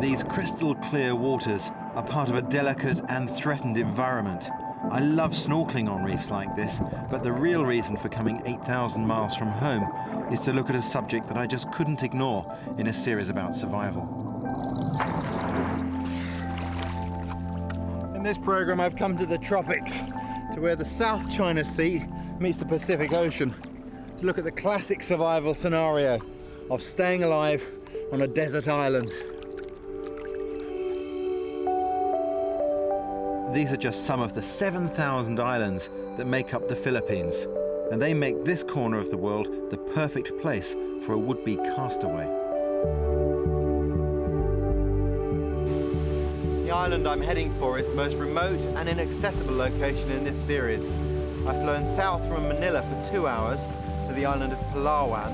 These crystal clear waters are part of a delicate and threatened environment. I love snorkeling on reefs like this, but the real reason for coming 8,000 miles from home is to look at a subject that I just couldn't ignore in a series about survival. In this program, I've come to the tropics, to where the South China Sea meets the Pacific Ocean, to look at the classic survival scenario of staying alive on a desert island. These are just some of the 7,000 islands that make up the Philippines, and they make this corner of the world the perfect place for a would-be castaway. The island I'm heading for is the most remote and inaccessible location in this series. I've flown south from Manila for 2 hours to the island of Palawan,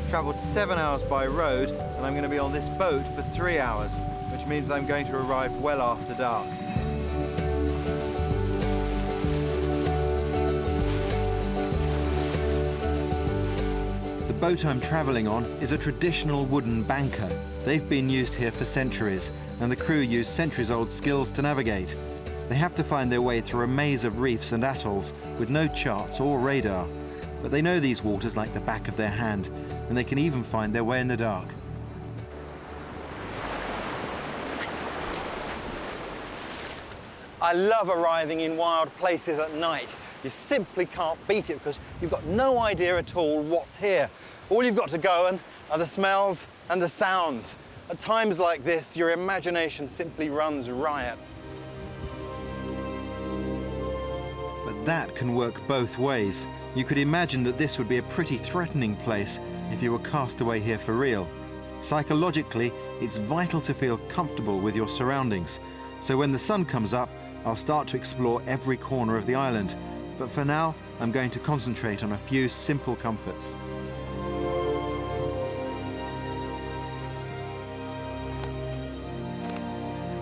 travelled 7 hours by road, and I'm going to be on this boat for 3 hours, which means I'm going to arrive well after dark. The boat I'm travelling on is a traditional wooden banker. They've been used here for centuries, and the crew use centuries-old skills to navigate. They have to find their way through a maze of reefs and atolls with no charts or radar, but they know these waters like the back of their hand, and they can even find their way in the dark. I love arriving in wild places at night. You simply can't beat it because you've got no idea at all what's here. All you've got to go on are the smells and the sounds. At times like this, your imagination simply runs riot. But that can work both ways. You could imagine that this would be a pretty threatening place if you were cast away here for real. Psychologically, it's vital to feel comfortable with your surroundings. So when the sun comes up, I'll start to explore every corner of the island. But for now, I'm going to concentrate on a few simple comforts.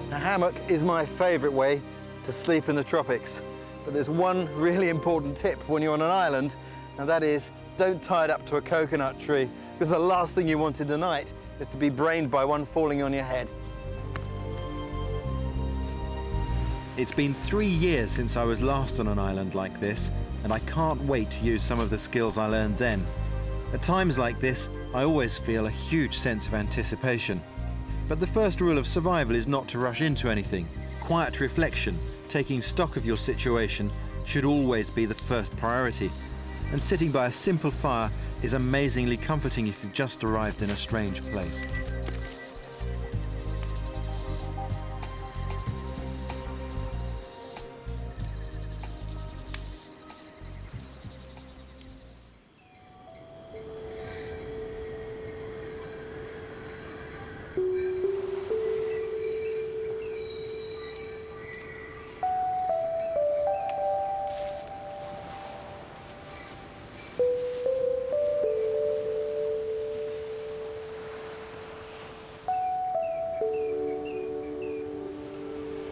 A hammock is my favourite way to sleep in the tropics. But there's one really important tip when you're on an island, and that is don't tie it up to a coconut tree, because the last thing you want in the night is to be brained by one falling on your head. It's been 3 years since I was last on an island like this, and I can't wait to use some of the skills I learned then. At times like this, I always feel a huge sense of anticipation. But the first rule of survival is not to rush into anything. Quiet reflection, taking stock of your situation, should always be the first priority. And sitting by a simple fire is amazingly comforting if you've just arrived in a strange place.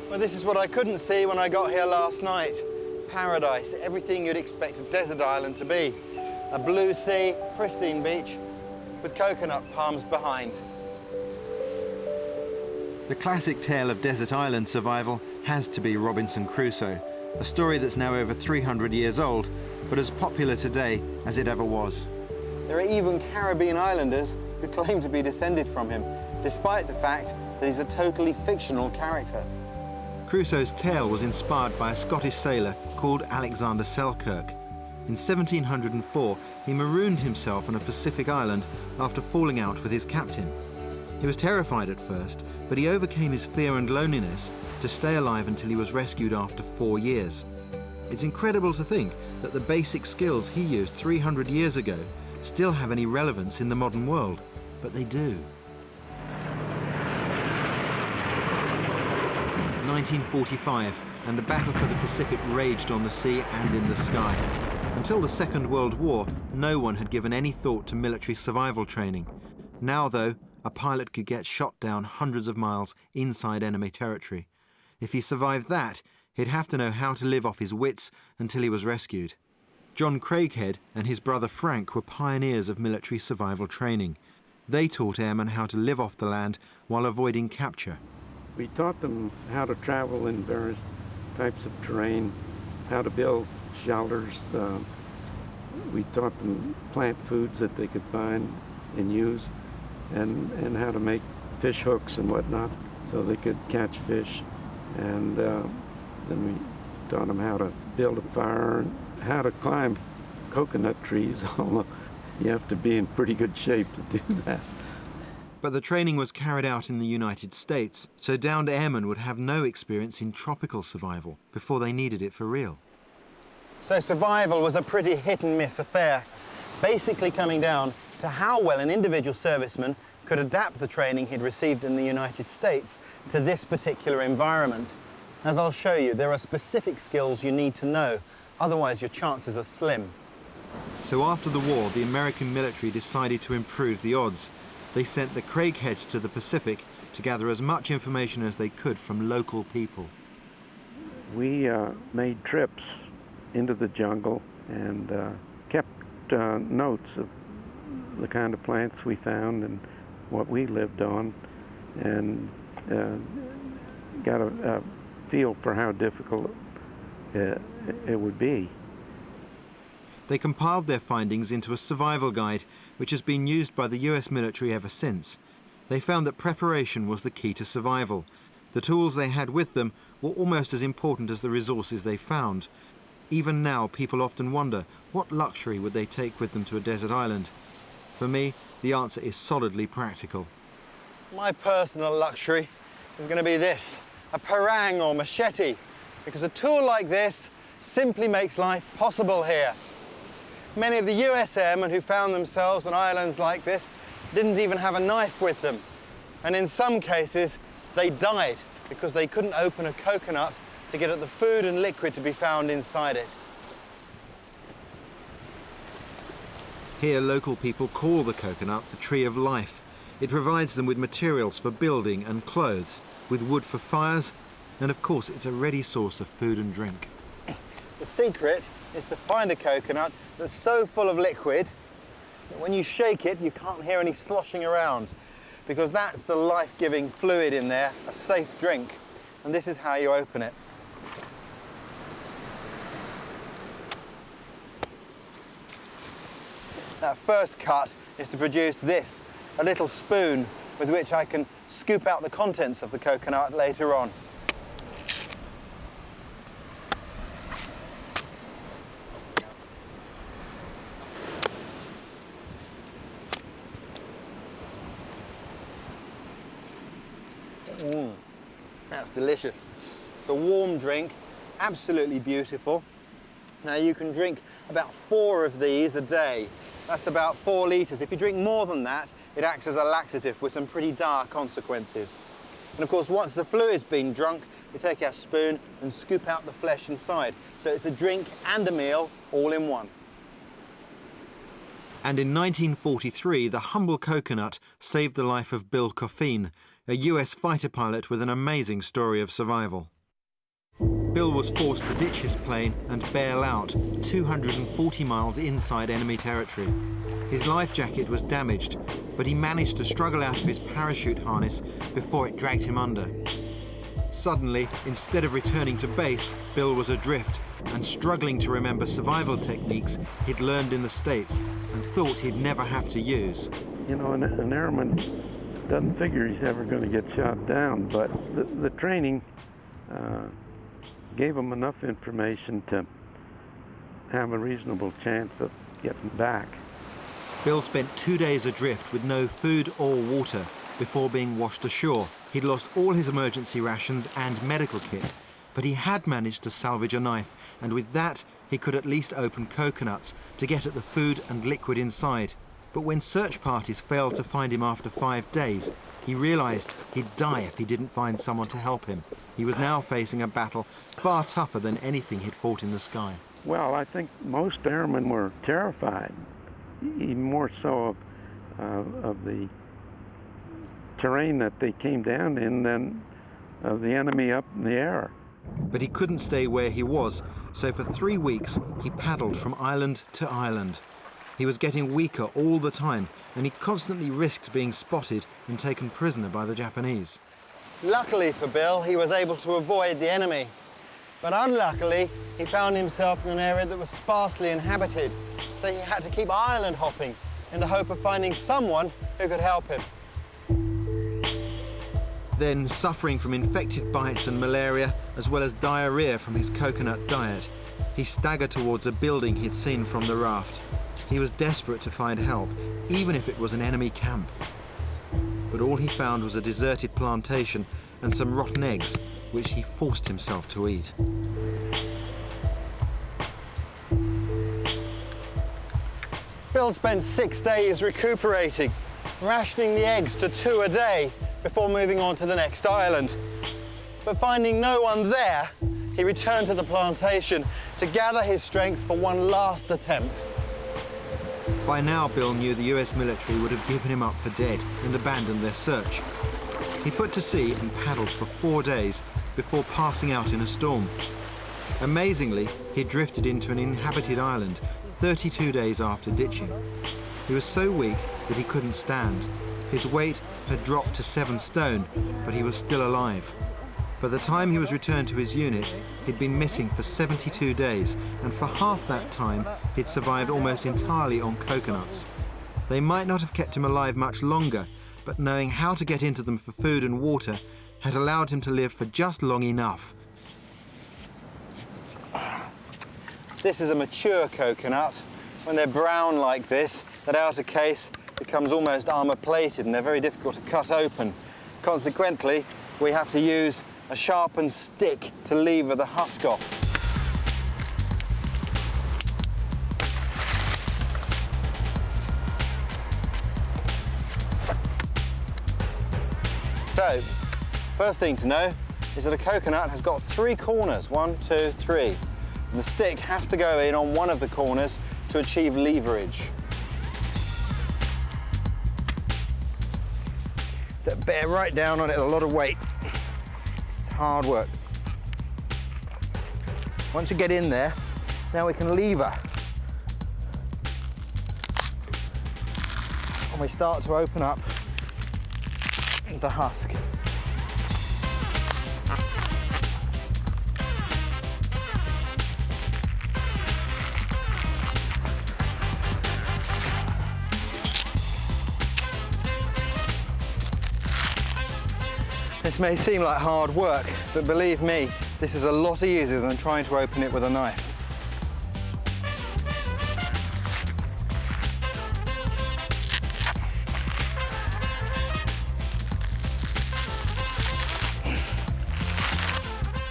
Well, this is what I couldn't see when I got here last night. Paradise, everything you'd expect a desert island to be. A blue sea, pristine beach, with coconut palms behind. The classic tale of desert island survival has to be Robinson Crusoe, a story that's now over 300 years old, but as popular today as it ever was. There are even Caribbean islanders who claim to be descended from him, despite the fact that he's a totally fictional character. Crusoe's tale was inspired by a Scottish sailor called Alexander Selkirk. In 1704, he marooned himself on a Pacific island after falling out with his captain. He was terrified at first, but he overcame his fear and loneliness to stay alive until he was rescued after 4 years. It's incredible to think that the basic skills he used 300 years ago still have any relevance in the modern world, but they do. 1945, and the battle for the Pacific raged on the sea and in the sky. Until the Second World War, no one had given any thought to military survival training. Now, though, a pilot could get shot down hundreds of miles inside enemy territory. If he survived that, he'd have to know how to live off his wits until he was rescued. John Craighead and his brother Frank were pioneers of military survival training. They taught airmen how to live off the land while avoiding capture. We taught them how to travel in various types of terrain, how to build shelters. We taught them plant foods that they could find and use, and how to make fish hooks and whatnot so they could catch fish. And then we taught them how to build a fire and how to climb coconut trees, although you have to be in pretty good shape to do that. But the training was carried out in the United States, so downed airmen would have no experience in tropical survival before they needed it for real. So survival was a pretty hit-and-miss affair, basically coming down to how well an individual serviceman could adapt the training he'd received in the United States to this particular environment. As I'll show you, there are specific skills you need to know, otherwise your chances are slim. So after the war, the American military decided to improve the odds. They sent the Craigheads to the Pacific to gather as much information as they could from local people. We made trips into the jungle and kept notes of the kind of plants we found and what we lived on, and got a feel for how difficult it would be. They compiled their findings into a survival guide, which has been used by the US military ever since. They found that preparation was the key to survival. The tools they had with them were almost as important as the resources they found. Even now, people often wonder, what luxury would they take with them to a desert island? For me, the answer is solidly practical. My personal luxury is going to be this, a parang or machete, because a tool like this simply makes life possible here. Many of the US airmen who found themselves on islands like this didn't even have a knife with them. And in some cases, they died because they couldn't open a coconut to get at the food and liquid to be found inside it. Here, local people call the coconut the tree of life. It provides them with materials for building and clothes, with wood for fires, and of course, it's a ready source of food and drink. The secret is to find a coconut that's so full of liquid that when you shake it, you can't hear any sloshing around, because that's the life-giving fluid in there, a safe drink. And this is how you open it. That first cut is to produce this, a little spoon with which I can scoop out the contents of the coconut later on. That's delicious. It's a warm drink, absolutely beautiful. Now you can drink about 4 of these a day. That's about 4 litres. If you drink more than that, it acts as a laxative with some pretty dire consequences. And of course, once the fluid's been drunk, we take our spoon and scoop out the flesh inside. So it's a drink and a meal all in one. And in 1943, the humble coconut saved the life of Bill Coffin, a US fighter pilot with an amazing story of survival. Bill was forced to ditch his plane and bail out 240 miles inside enemy territory. His life jacket was damaged, but he managed to struggle out of his parachute harness before it dragged him under. Suddenly, instead of returning to base, Bill was adrift and struggling to remember survival techniques he'd learned in the States and thought he'd never have to use. You know, an airman doesn't figure he's ever going to get shot down, but the training gave him enough information to have a reasonable chance of getting back. Bill spent 2 days adrift with no food or water before being washed ashore. He'd lost all his emergency rations and medical kit, but he had managed to salvage a knife, and with that, he could at least open coconuts to get at the food and liquid inside. But when search parties failed to find him after 5 days, he realized he'd die if he didn't find someone to help him. He was now facing a battle far tougher than anything he'd fought in the sky. Well, I think most airmen were terrified, even more so of the terrain that they came down in than of the enemy up in the air. But he couldn't stay where he was, so for 3 weeks he paddled from island to island. He was getting weaker all the time, and he constantly risked being spotted and taken prisoner by the Japanese. Luckily for Bill, he was able to avoid the enemy. But unluckily, he found himself in an area that was sparsely inhabited, so he had to keep island hopping in the hope of finding someone who could help him. Then, suffering from infected bites and malaria, as well as diarrhea from his coconut diet, he staggered towards a building he'd seen from the raft. He was desperate to find help, even if it was an enemy camp. But all he found was a deserted plantation and some rotten eggs, which he forced himself to eat. Bill spent 6 days recuperating, rationing the eggs to 2 a day before moving on to the next island. But finding no one there, he returned to the plantation to gather his strength for one last attempt. By now, Bill knew the US military would have given him up for dead and abandoned their search. He put to sea and paddled for 4 days before passing out in a storm. Amazingly, he drifted into an inhabited island 32 days after ditching. He was so weak that he couldn't stand. His weight had dropped to 7 stone, but he was still alive. By the time he was returned to his unit, he'd been missing for 72 days, and for half that time, he'd survived almost entirely on coconuts. They might not have kept him alive much longer, but knowing how to get into them for food and water had allowed him to live for just long enough. This is a mature coconut. When they're brown like this, that outer case becomes almost armour-plated and they're very difficult to cut open. Consequently, we have to use a sharpened stick to lever the husk off. So, first thing to know is that a coconut has got 3 corners, 1, 2, 3. And the stick has to go in on one of the corners to achieve leverage. Bear right down on it, a lot of weight. It's hard work. Once you get in there, now we can lever. And we start to open up the husk. This may seem like hard work, but believe me, this is a lot easier than trying to open it with a knife.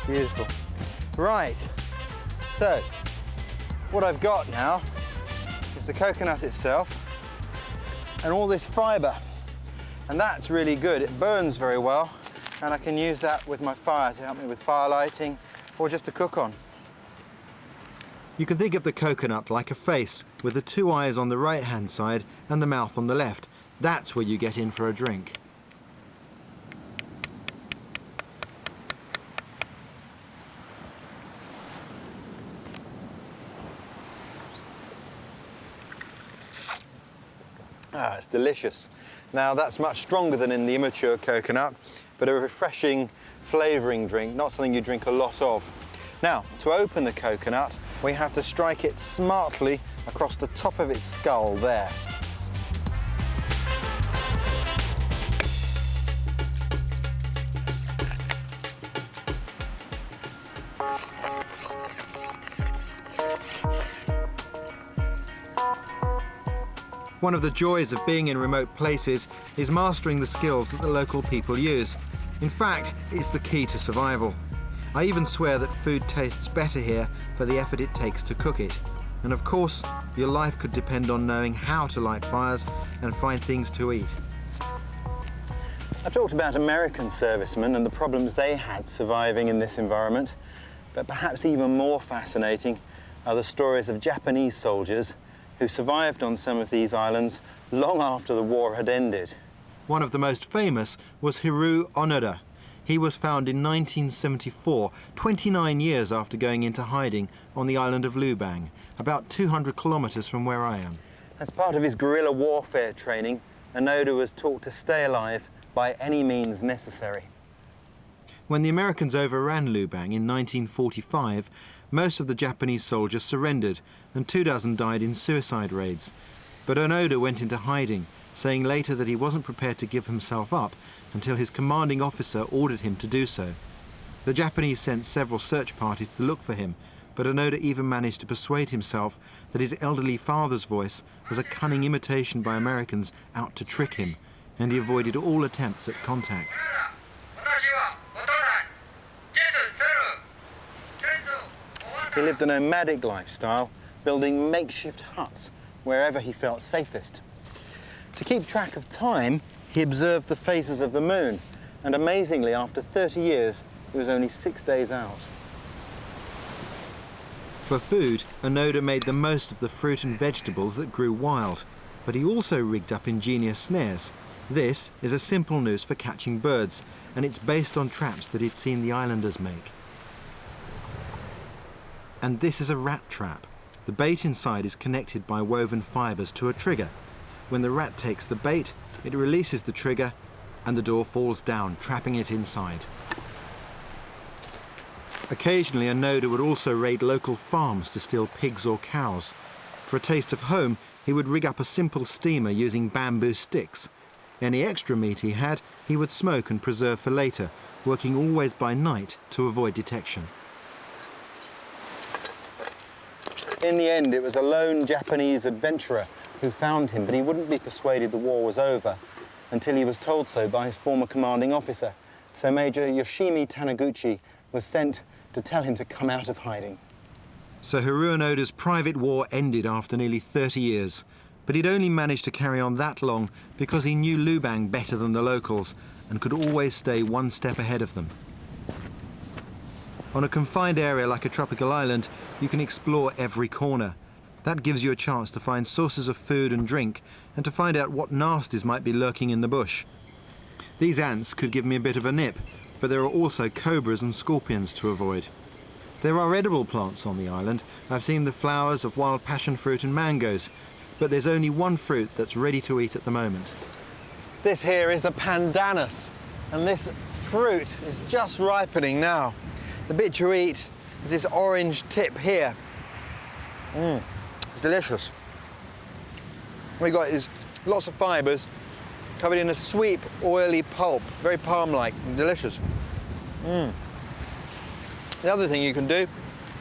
Beautiful. Right, so what I've got now is the coconut itself and all this fibre, and that's really good. It burns very well, and I can use that with my fire to help me with fire lighting or just to cook on. You can think of the coconut like a face with the 2 eyes on the right-hand side and the mouth on the left. That's where you get in for a drink. Ah, it's delicious. Now that's much stronger than in the immature coconut, but a refreshing flavouring drink, not something you drink a lot of. Now, to open the coconut, we have to strike it smartly across the top of its skull there. One of the joys of being in remote places is mastering the skills that the local people use. In fact, it's the key to survival. I even swear that food tastes better here for the effort it takes to cook it. And of course, your life could depend on knowing how to light fires and find things to eat. I've talked about American servicemen and the problems they had surviving in this environment, but perhaps even more fascinating are the stories of Japanese soldiers who survived on some of these islands long after the war had ended. One of the most famous was Hiru Onoda. He was found in 1974, 29 years after going into hiding on the island of Lubang, about 200 kilometres from where I am. As part of his guerrilla warfare training, Onoda was taught to stay alive by any means necessary. When the Americans overran Lubang in 1945, most of the Japanese soldiers surrendered and 24 died in suicide raids. But Onoda went into hiding, saying later that he wasn't prepared to give himself up until his commanding officer ordered him to do so. The Japanese sent several search parties to look for him, but Onoda even managed to persuade himself that his elderly father's voice was a cunning imitation by Americans out to trick him, and he avoided all attempts at contact. He lived a nomadic lifestyle, building makeshift huts wherever he felt safest. To keep track of time, he observed the phases of the moon, and amazingly, after 30 years, he was only 6 days out. For food, Onoda made the most of the fruit and vegetables that grew wild, but he also rigged up ingenious snares. This is a simple noose for catching birds, and it's based on traps that he'd seen the islanders make. And this is a rat trap. The bait inside is connected by woven fibres to a trigger. When the rat takes the bait, it releases the trigger and the door falls down, trapping it inside. Occasionally, Onoda would also raid local farms to steal pigs or cows. For a taste of home, he would rig up a simple steamer using bamboo sticks. Any extra meat he had, he would smoke and preserve for later, working always by night to avoid detection. In the end, it was a lone Japanese adventurer who found him, but he wouldn't be persuaded the war was over until he was told so by his former commanding officer. So Major Yoshimi Taniguchi was sent to tell him to come out of hiding. So Haru Onoda's private war ended after nearly 30 years. But he'd only managed to carry on that long because he knew Lubang better than the locals and could always stay one step ahead of them. On a confined area like a tropical island, you can explore every corner. That gives you a chance to find sources of food and drink and to find out what nasties might be lurking in the bush. These ants could give me a bit of a nip, but there are also cobras and scorpions to avoid. There are edible plants on the island. I've seen the flowers of wild passion fruit and mangoes, but there's only one fruit that's ready to eat at the moment. This here is the pandanus, and this fruit is just ripening now. The bit you eat is this orange tip here. It's delicious. What we got is lots of fibres covered in a sweet, oily pulp, very palm-like and delicious. The other thing you can do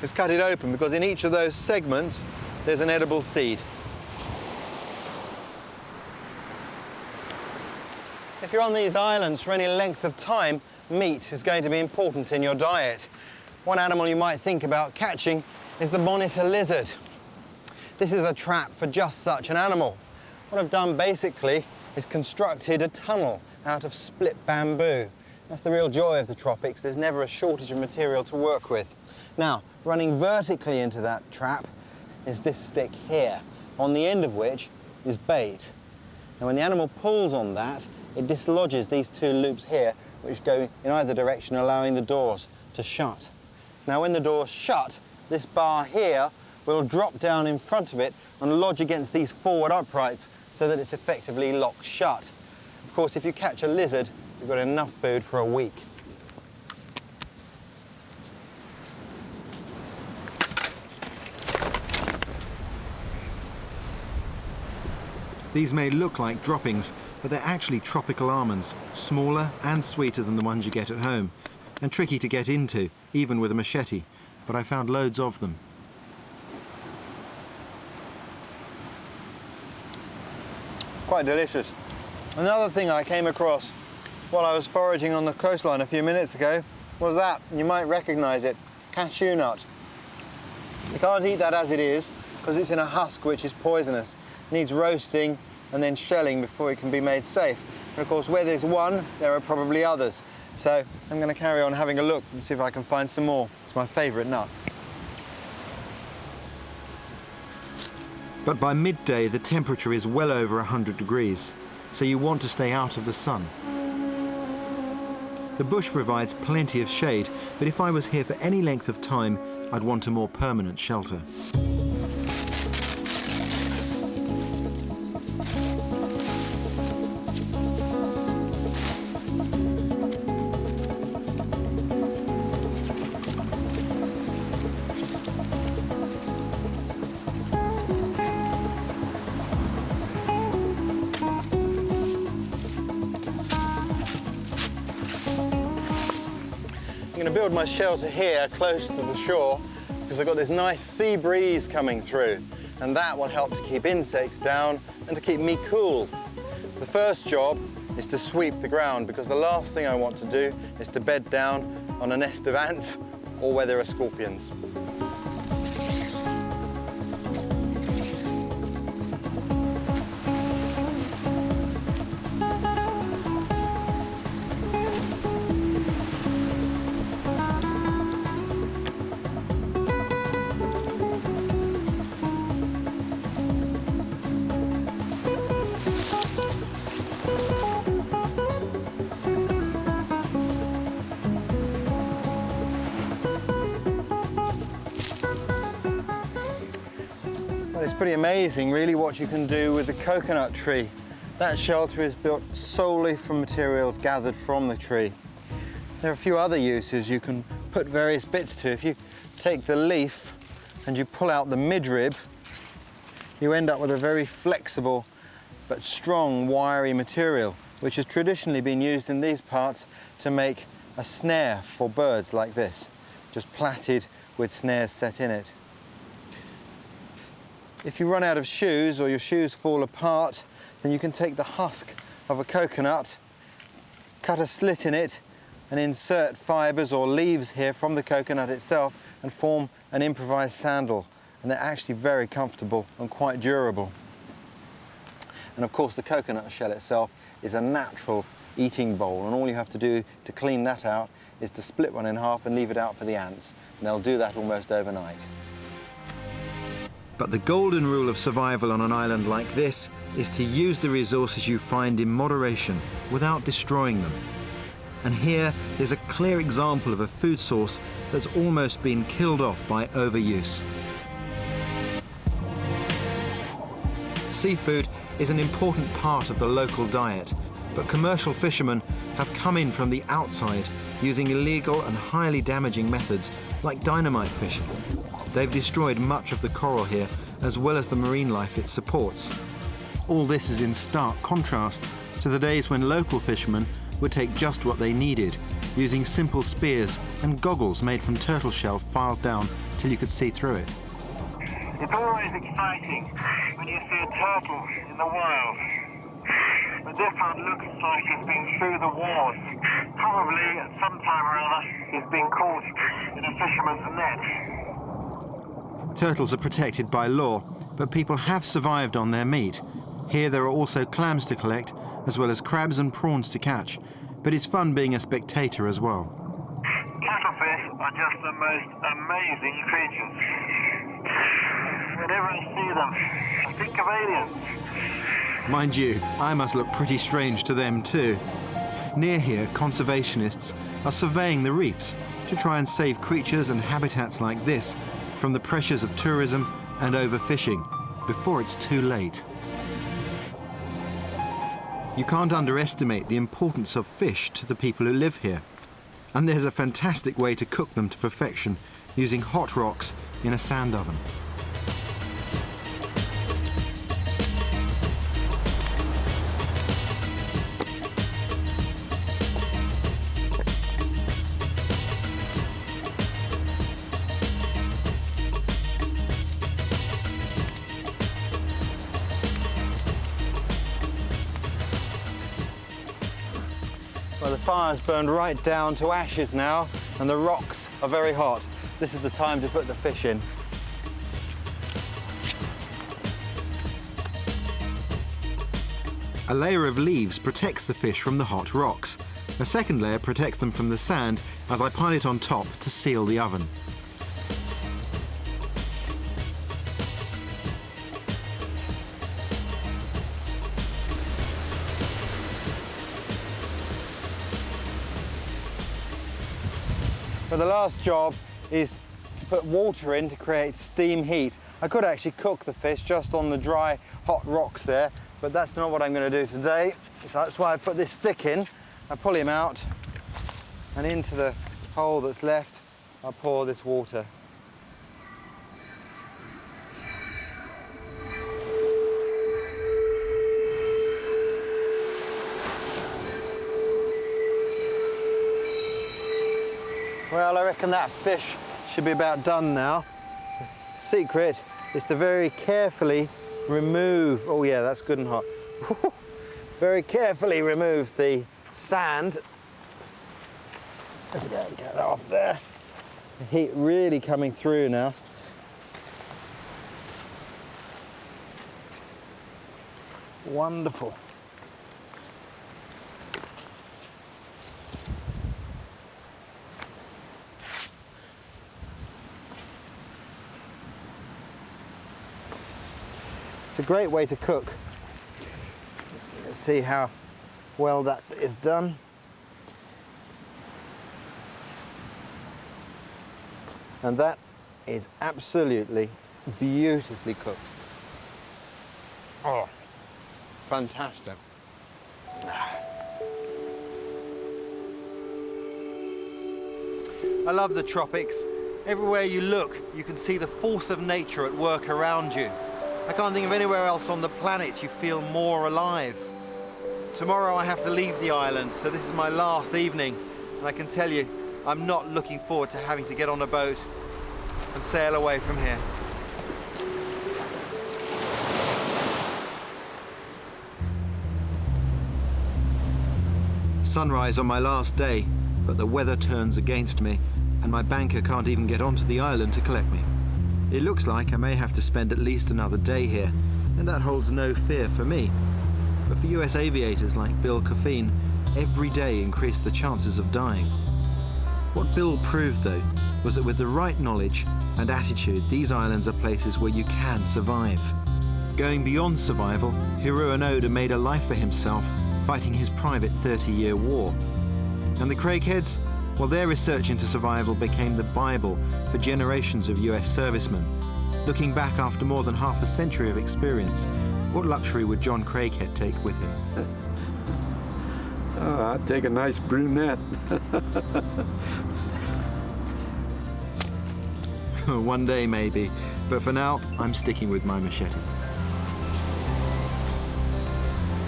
is cut it open, because in each of those segments there's an edible seed. If you're on these islands for any length of time, meat is going to be important in your diet. One animal you might think about catching is the monitor lizard. This is a trap for just such an animal. What I've done basically is constructed a tunnel out of split bamboo. That's the real joy of the tropics. There's never a shortage of material to work with. Now, running vertically into that trap is this stick here, on the end of which is bait. Now, when the animal pulls on that, it dislodges these two loops here, which go in either direction, allowing the doors to shut. Now, when the doors shut, this bar here will drop down in front of it and lodge against these forward uprights so that it's effectively locked shut. Of course, if you catch a lizard, you've got enough food for a week. These may look like droppings, but they're actually tropical almonds, smaller and sweeter than the ones you get at home, and tricky to get into, even with a machete, but I found loads of them. Quite delicious. Another thing I came across while I was foraging on the coastline a few minutes ago was that, you might recognise it, cashew nut. You can't eat that as it is because it's in a husk which is poisonous. It needs roasting and then shelling before it can be made safe. And of course, where there's one, there are probably others. So I'm going to carry on having a look and see if I can find some more. It's my favourite nut. But by midday, the temperature is well over 100 degrees, so you want to stay out of the sun. The bush provides plenty of shade, but if I was here for any length of time, I'd want a more permanent shelter. I'm going to build my shelter here close to the shore because I've got this nice sea breeze coming through, and that will help to keep insects down and to keep me cool. The first job is to sweep the ground because the last thing I want to do is to bed down on a nest of ants or where there are scorpions. Well, it's pretty amazing, really, what you can do with the coconut tree. That shelter is built solely from materials gathered from the tree. There are a few other uses you can put various bits to. If you take the leaf and you pull out the midrib, you end up with a very flexible but strong wiry material, which has traditionally been used in these parts to make a snare for birds like this, just plaited with snares set in it. If you run out of shoes or your shoes fall apart, then you can take the husk of a coconut, cut a slit in it, and insert fibres or leaves here from the coconut itself and form an improvised sandal. And they're actually very comfortable and quite durable. And of course the coconut shell itself is a natural eating bowl, and all you have to do to clean that out is to split one in half and leave it out for the ants, and they'll do that almost overnight. But the golden rule of survival on an island like this is to use the resources you find in moderation without destroying them. And here is a clear example of a food source that's almost been killed off by overuse. Seafood is an important part of the local diet, but commercial fishermen have come in from the outside using illegal and highly damaging methods like dynamite fishing. They've destroyed much of the coral here, as well as the marine life it supports. All this is in stark contrast to the days when local fishermen would take just what they needed, using simple spears and goggles made from turtle shell filed down till you could see through it. It's always exciting when you see a turtle in the wild. But this one looks like it's been through the wars. Probably at some time or other it's been caught in a fisherman's net. Turtles are protected by law, but people have survived on their meat. Here there are also clams to collect, as well as crabs and prawns to catch. But it's fun being a spectator as well. Cuttlefish are just the most amazing creatures. Whenever I see them, I think of aliens. Mind you, I must look pretty strange to them too. Near here, conservationists are surveying the reefs to try and save creatures and habitats like this from the pressures of tourism and overfishing before it's too late. You can't underestimate the importance of fish to the people who live here. And there's a fantastic way to cook them to perfection using hot rocks in a sand oven. Well, the fire's burned right down to ashes now, and the rocks are very hot. This is the time to put the fish in. A layer of leaves protects the fish from the hot rocks. A second layer protects them from the sand as I pile it on top to seal the oven. But the last job is to put water in to create steam heat. I could actually cook the fish just on the dry, hot rocks there, but that's not what I'm going to do today. That's why I put this stick in. I pull him out, and into the hole that's left, I pour this water. Well, I reckon that fish should be about done now. Secret is to very carefully remove, oh yeah, that's good and hot. Very carefully remove the sand. Let's go, get that off there. The heat really coming through now. Wonderful. It's a great way to cook. Let's see how well that is done. And that is absolutely beautifully cooked. Oh, fantastic. I love the tropics. Everywhere you look, you can see the force of nature at work around you. I can't think of anywhere else on the planet you feel more alive. Tomorrow I have to leave the island, so this is my last evening. And I can tell you, I'm not looking forward to having to get on a boat and sail away from here. Sunrise on my last day, but the weather turns against me, and my banker can't even get onto the island to collect me. It looks like I may have to spend at least another day here, and that holds no fear for me. But for US aviators like Bill Coffeen, every day increased the chances of dying. What Bill proved, though, was that with the right knowledge and attitude, these islands are places where you can survive. Going beyond survival, Hiro Onoda made a life for himself fighting his private 30-year war. And the Craigheads? Well, their research into survival became the Bible for generations of US servicemen. Looking back after more than half a century of experience, what luxury would John Craighead take with him? I'd take a nice brunette. One day, maybe. But for now, I'm sticking with my machete.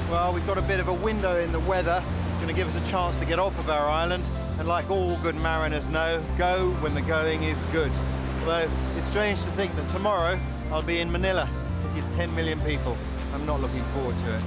Well, we've got a bit of a window in the weather. It's going to give us a chance to get off of our island. And like all good mariners know, go when the going is good. Although it's strange to think that tomorrow I'll be in Manila, a city of 10 million people. I'm not looking forward to it.